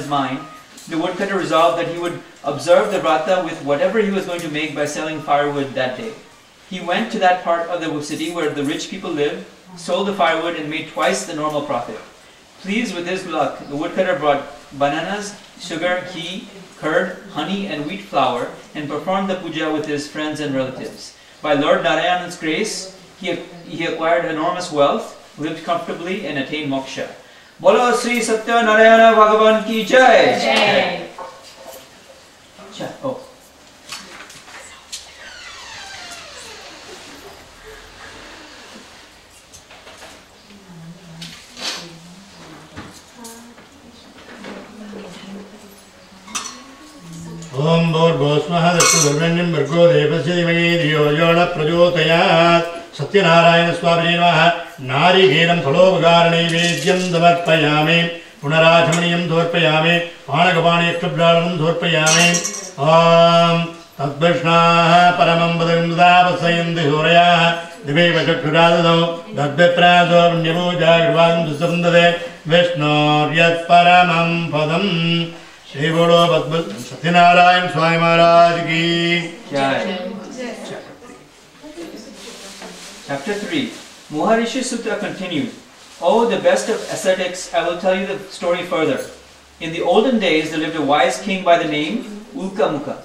his mind, the woodcutter resolved that he would observe the vrata with whatever he was going to make by selling firewood that day. He went to that part of the city where the rich people lived, sold the firewood, and made twice the normal profit. Pleased with his luck, the woodcutter brought bananas, sugar, ghee, curd, honey, and wheat flour, and performed the puja with his friends and relatives. By Lord Narayan's grace, he acquired enormous wealth, lived comfortably, and attained moksha. Bolo Sri Satya Narayana Bhagavan ki jai! Jai! Oh. Om Bhurvosvaha Dattuvarbanyam Bhargo Devasya Dhimahi Dhiyo Yona Prachodayat Satyanarayana Swabhini Namaha Narigeram Phalopagaranai Vedyam Damarpayami Punarachamaniyam Dhorpayami Panakapani Ekshubhranam Dhorpayami Om Tadvishnaha Paramam Padam Dhavasayam Dihoraya Diveva Chakradado Dadviprado Vnyabhuja Grvadam Dusandade Vishnu Yat Paramam Padam Shri Bolo Bhagavad Satyanarayan Swami Maharaj Ki Jai. Chapter 3. Maharishi Sutra continued. Oh, the best of ascetics, I will tell you the story further. In the olden days, there lived a wise king by the name Ulkamukha.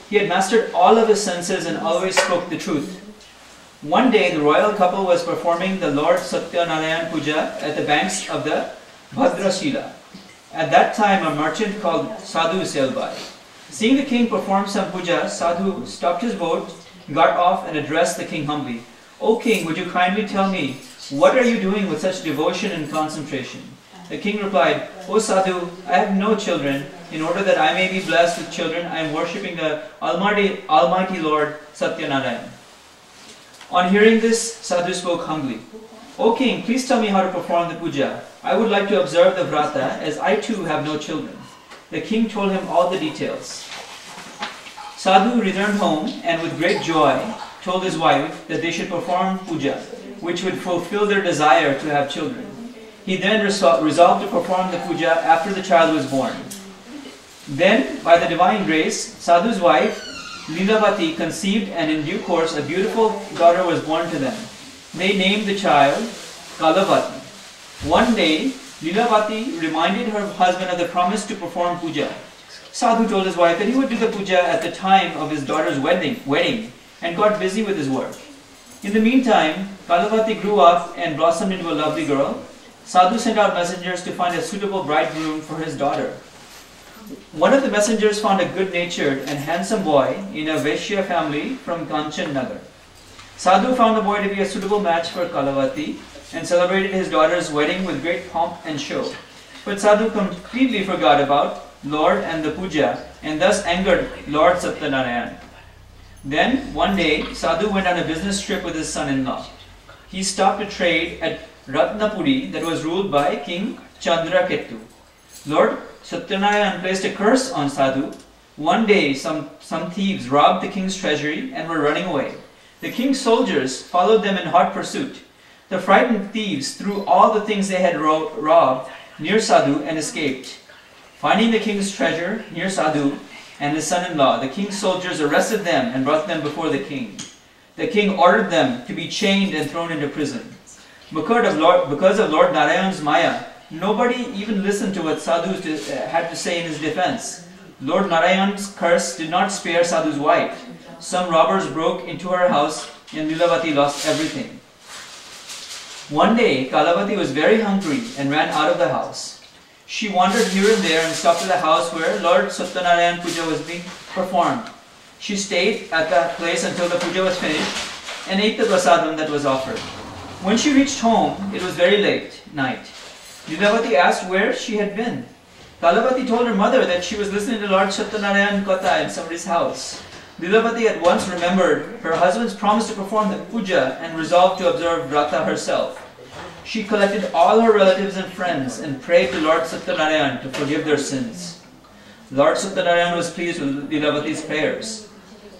He had mastered all of his senses and always spoke the truth. One day, the royal couple was performing the Lord Satyanarayan Puja at the banks of the Bhadrashila. At that time, a merchant called Sadhu sailed by. Seeing the king perform some puja, Sadhu stopped his boat, got off, and addressed the king humbly. O king, would you kindly tell me, what are you doing with such devotion and concentration? The king replied, O Sadhu, I have no children. In order that I may be blessed with children, I am worshipping the Almighty Lord Satyanarayan. On hearing this, Sadhu spoke humbly. O king, please tell me how to perform the puja. I would like to observe the vrata, as I too have no children. The king told him all the details. Sadhu returned home and with great joy told his wife that they should perform puja, which would fulfill their desire to have children. He then resolved to perform the puja after the child was born. Then, by the divine grace, Sadhu's wife, Lilavati, conceived, and in due course a beautiful daughter was born to them. They named the child Kalavati. One day, Lilavati reminded her husband of the promise to perform puja. Sadhu told his wife that he would do the puja at the time of his daughter's wedding and got busy with his work. In the meantime, Kalavati grew up and blossomed into a lovely girl. Sadhu sent out messengers to find a suitable bridegroom for his daughter. One of the messengers found a good-natured and handsome boy in a Vaishya family from Kanchan Nagar. Sadhu found the boy to be a suitable match for Kalavati and celebrated his daughter's wedding with great pomp and show. But Sadhu completely forgot about Lord and the puja and thus angered Lord Satyanarayan. Then, one day, Sadhu went on a business trip with his son-in-law. He stopped to trade at Ratnapuri that was ruled by King Chandraketu. Lord Satyanarayan placed a curse on Sadhu. One day, some thieves robbed the king's treasury and were running away. The king's soldiers followed them in hot pursuit. The frightened thieves threw all the things they had robbed near Sadhu and escaped. Finding the king's treasure near Sadhu and his son-in-law, the king's soldiers arrested them and brought them before the king. The king ordered them to be chained and thrown into prison. Because of Lord Narayan's Maya, nobody even listened to what Sadhu had to say in his defense. Lord Narayan's curse did not spare Sadhu's wife. Some robbers broke into her house and Lilavati lost everything. One day, Kalavati was very hungry and ran out of the house. She wandered here and there and stopped at the house where Lord Satyanarayan Puja was being performed. She stayed at that place until the puja was finished and ate the prasadam that was offered. When she reached home, it was very late night. Lilavati asked where she had been. Kalavati told her mother that she was listening to Lord Satyanarayan Katha in somebody's house. Lilavati at once remembered her husband's promise to perform the puja and resolved to observe vrata herself. She collected all her relatives and friends and prayed to Lord Satyanarayan to forgive their sins. Lord Satyanarayan was pleased with Lilavati's prayers.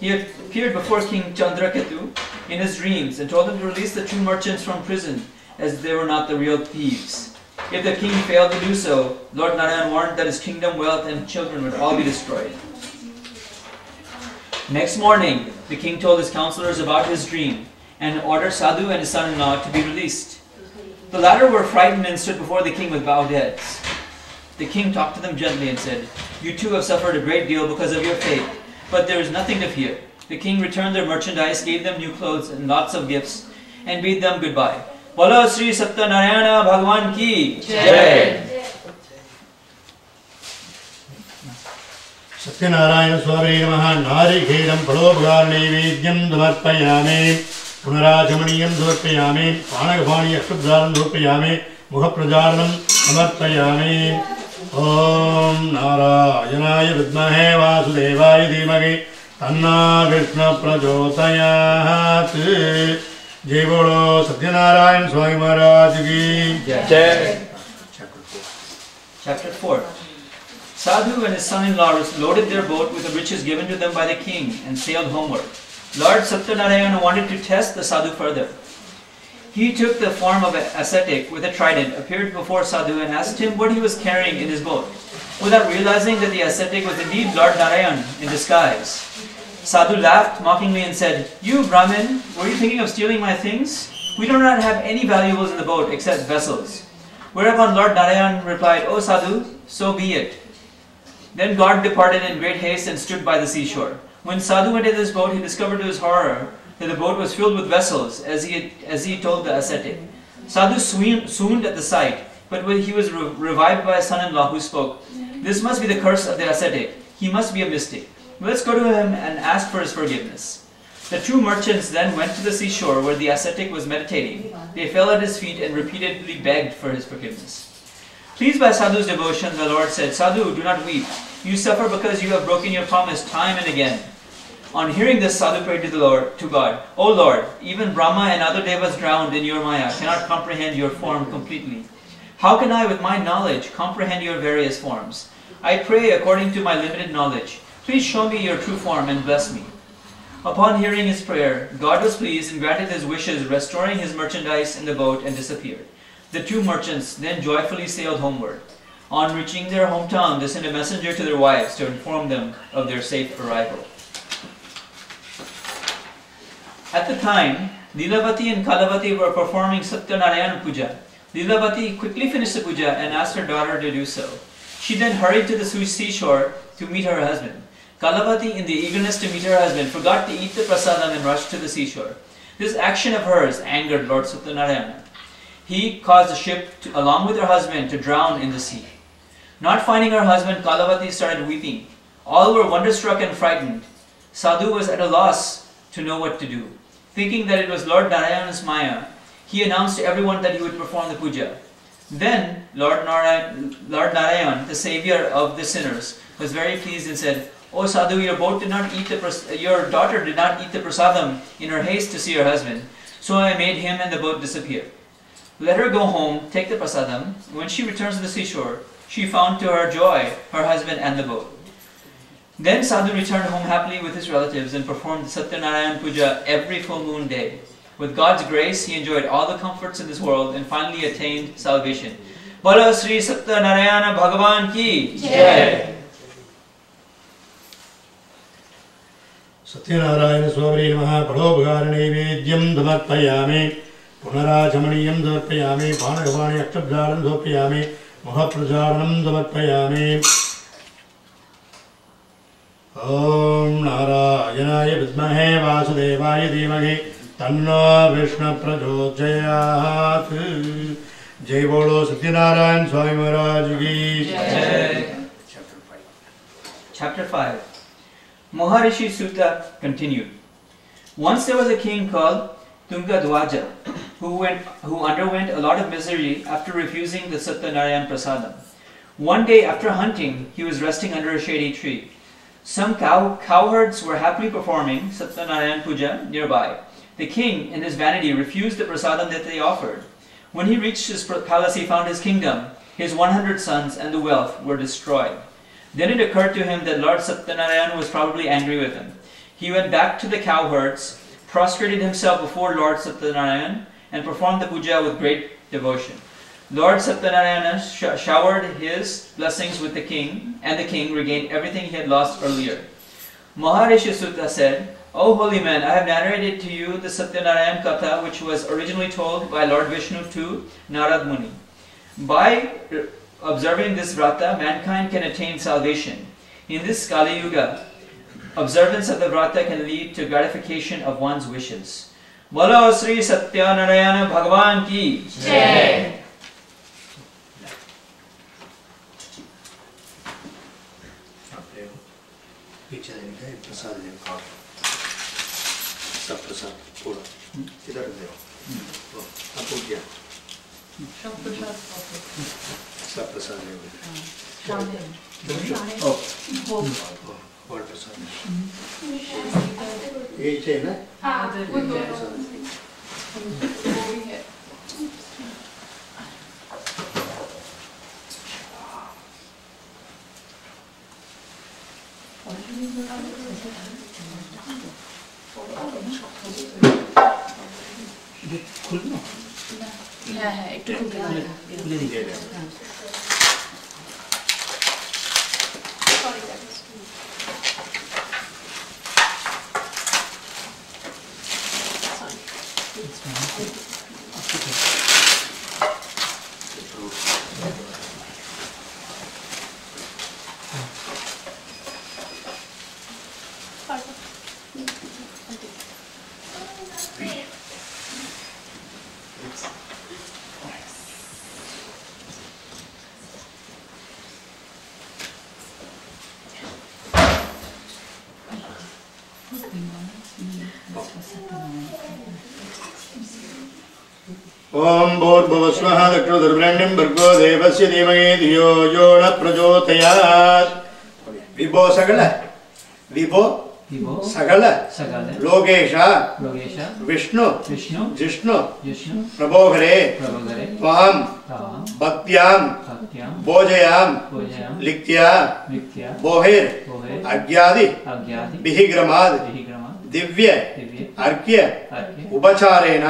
He appeared before King Chandraketu in his dreams and told him to release the two merchants from prison as they were not the real thieves. If the king failed to do so, Lord Narayan warned that his kingdom, wealth, and children would all be destroyed. Next morning, the king told his counselors about his dream and ordered Sadhu and his son-in-law to be released. The latter were frightened and stood before the king with bowed heads. The king talked to them gently and said, "You too have suffered a great deal because of your faith, but there is nothing to fear." The king returned their merchandise, gave them new clothes and lots of gifts, and bade them goodbye. Bolo Sri Satyanarayana Bhagwan ki Jai! Satyanarayana Swami Namaha Narigedam Phalobhar Naivedyam Samarpayami Punarajamaniyam Samarpayami Panagapani Akshubharam Samarpayami Mukhaprajaranam Samarpayami Om Narayanaya Vidmahe Vasudevaya Dhimagi Tanna Krishna Prachodayat. Jai Bolo Satyanarayana Swami Maharaj ki Jai. Chapter 4. Sadhu and his son-in-law loaded their boat with the riches given to them by the king and sailed homeward. Lord Satyanarayana wanted to test the Sadhu further. He took the form of an ascetic with a trident, appeared before Sadhu and asked him what he was carrying in his boat. Without realizing that the ascetic was indeed Lord Narayan in disguise, Sadhu laughed mockingly and said, "You Brahmin, were you thinking of stealing my things? We do not have any valuables in the boat except vessels." Whereupon Lord Narayan replied, "O Sadhu, so be it." Then God departed in great haste and stood by the seashore. When Sadhu went into his boat, he discovered to his horror that the boat was filled with vessels, as he told the ascetic. Sadhu swooned at the sight, but when he was revived by his son-in-law, who spoke, "This must be the curse of the ascetic. He must be a mystic. Let's go to him and ask for his forgiveness." The two merchants then went to the seashore where the ascetic was meditating. They fell at his feet and repeatedly begged for his forgiveness. Pleased by Sadhu's devotion, the Lord said, "Sadhu, do not weep. You suffer because you have broken your promise time and again." On hearing this, Sadhu prayed to God, "O Lord, even Brahma and other devas drowned in your Maya cannot comprehend your form completely. How can I, with my knowledge, comprehend your various forms? I pray according to my limited knowledge. Please show me your true form and bless me." Upon hearing his prayer, God was pleased and granted his wishes, restoring his merchandise in the boat, and disappeared. The two merchants then joyfully sailed homeward. On reaching their hometown, they sent a messenger to their wives to inform them of their safe arrival. At the time, Lilavati and Kalavati were performing Satyanarayana Puja. Lilavati quickly finished the puja and asked her daughter to do so. She then hurried to the seashore to meet her husband. Kalavati, in the eagerness to meet her husband, forgot to eat the prasadam and rushed to the seashore. This action of hers angered Lord Satyanarayana. He caused the ship, along with her husband, to drown in the sea. Not finding her husband, Kalavati started weeping. All were wonderstruck and frightened. Sadhu was at a loss to know what to do. Thinking that it was Lord Narayana's Maya, he announced to everyone that he would perform the puja. Then Lord Narayan, the savior of the sinners, was very pleased and said, "O Sadhu, your daughter did not eat the prasadam in her haste to see her husband, so I made him and the boat disappear. Let her go home, take the prasadam. When she returns to the seashore, she found to her joy her husband and the boat." Then Sadhu returned home happily with his relatives and performed the Satyanarayana Puja every full moon day. With God's grace, he enjoyed all the comforts in this world and finally attained salvation. Bolo Sri Satyanarayana Bhagavan ki Jai! Satyanarayana Swami Namaha Phalobhar Naivedyam Samarpayami Punarajamaniyam Samarpayami Panagapani Akshubharam Samarpayami Mukhaprajaranam Samarpayami. Om Narayanaya Vidmahe Vasudevaya Dhimagi Tanna Krishna Prachodayat. Jai Bolo Satyanarayana Swami Maharaj ki Jai. Chapter 5. Maharishi Sutta continued. Once there was a king called Tungadwaja who underwent a lot of misery after refusing the Satyanarayana Prasadam. One day after hunting, he was resting under a shady tree. Some cowherds were happily performing Satyanarayana Puja nearby. The king, in his vanity, refused the prasadam that they offered. When he reached his palace, he found his kingdom, his 100 sons, and the wealth were destroyed. Then it occurred to him that Lord Satyanarayana was probably angry with him. He went back to the cowherds, prostrated himself before Lord Satyanarayana, and performed the puja with great devotion. Lord Satyanarayana showered his blessings with the king, and the king regained everything he had lost earlier. Maharishi Sutta said, "O holy man, I have narrated to you the Satyanarayan Katha, which was originally told by Lord Vishnu to Narad Muni. By observing this vrata, mankind can attain salvation. In this Kali Yuga, observance of the vrata can lead to gratification of one's wishes." Bolo Sri Satyanarayana Bhagavan ki Jai. पीछे देंगे प्रसाद देंगे सब प्रसाद पूरा इधर दे आपको क्या सब प्रसाद देंगे और प्रसाद ये चाहिए ना हाँ वो दो ओम भूर्भुवस्वः दक्षुर्ब्रह्मण्यं भर्गो देवस्य धीमहि धियो यो न प्रचोदयात् विभो सकल विभो सकल लोकेश विष्णु जिष्णु प्रभोहरे त्वां भक्त्यां भोजयां लिख्त्या बोहिर् अज्ञादि विहिग्रमाद् दिव्य अर्घ्य उपचारेण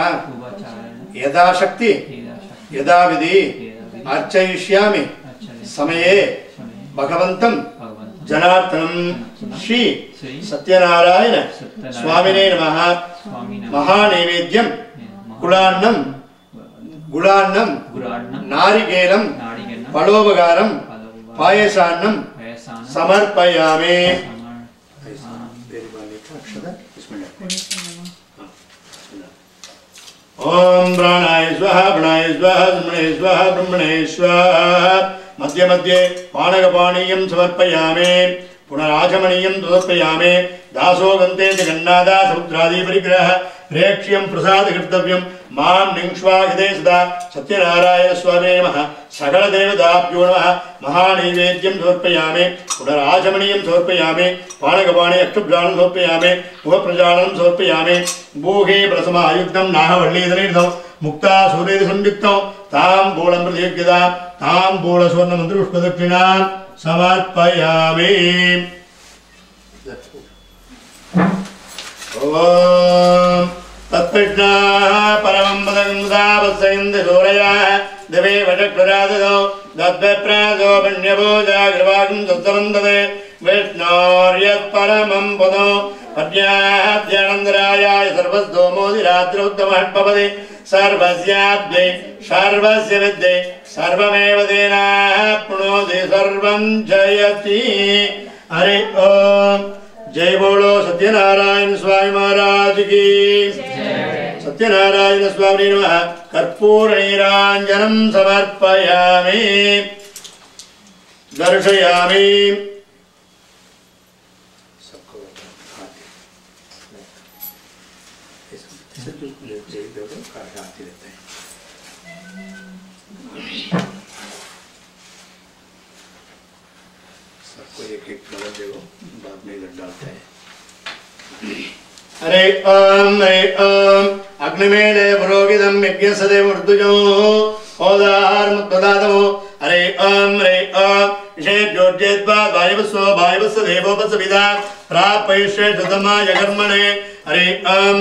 यदा शक्ति यदा विधि अर्चयिष्यामि समये भगवन्तं जनार्दनं श्री सत्यनारायण स्वामिने नमः महानैवेद्यं गुलान्नं नारिकेलं फलोपकारं पायसान्नं समर्पयामि। ओम प्राणाय स्वाहा प्राणाय स्वाहा ब्रह्मणे स्वाहा ब्रह्मणे स्वाहा मध्य मध्ये पाणकपाणीयं समर्पयामि पुनराचमनीयं समर्पयामि दासो गन्ते जगन्नाथा समुद्रादि परिग्रह प्रेक्ष्यं प्रसाद कर्तव्यं मां निंक्ष्वा हृदये सदा सत्यनारायण स्वामिने नमः सकल देवताभ्यो नमः महानैवेद्यं समर्पयामि पुनराचमनीयं समर्पयामि पाणकपाणि अष्टभुजानं समर्पयामि मुखप्रजानं समर्पयामि भूहे प्रसमायुक्तं नाहवल्लीधरेर्धं मुक्ता सूर्येति संयुक्तं ताम्बूलं प्रतियोग्यतां ताम्बूलस्वर्णमन्त्रपुष्पदक्षिणां समर्पयामि। ओम तत्कृष्णा परमं पदगंधावत्सयन्दसूरया दिवे वटक्रादो दद्वप्रादो पुण्यभोजाग्रवागं दत्तवन्दते विष्णोर्यत् परमं पदो पद्याद्यानन्दरायाय सर्वस्तोमोदिरात्रोत्तमः सर्वस्याद्यै सर्वस्य विद्यै सर्वमेव तेनाप्नोति सर्वं जयति। हरि ओम। जय बोलो सत्यनारायण स्वामी महाराज की जय। सत्यनारायण स्वामी नमः। कर्पूर नीरांजनं समर्पयामि दर्शयामि। सबको एक एक बदल देवो बाद में इधर डालते हैं। हरे ओम अग्निमेले पुरोहितं यज्ञसदे मृत्युजो ओदार मुक्तदातमो हरे ओम विषेभ्योज्येद्वा वायवस्व देवोपसविदा प्रापयिष्ये सुतमाय कर्मणे। हरे ओम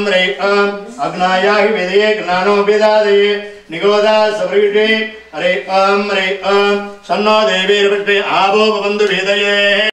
अग्नायाहि वेदये ज्ञानो वेदादये निगोदा सवृषे हरे ओम सन्नो देवीर्विष्णे आवो भवन्तु वेदये।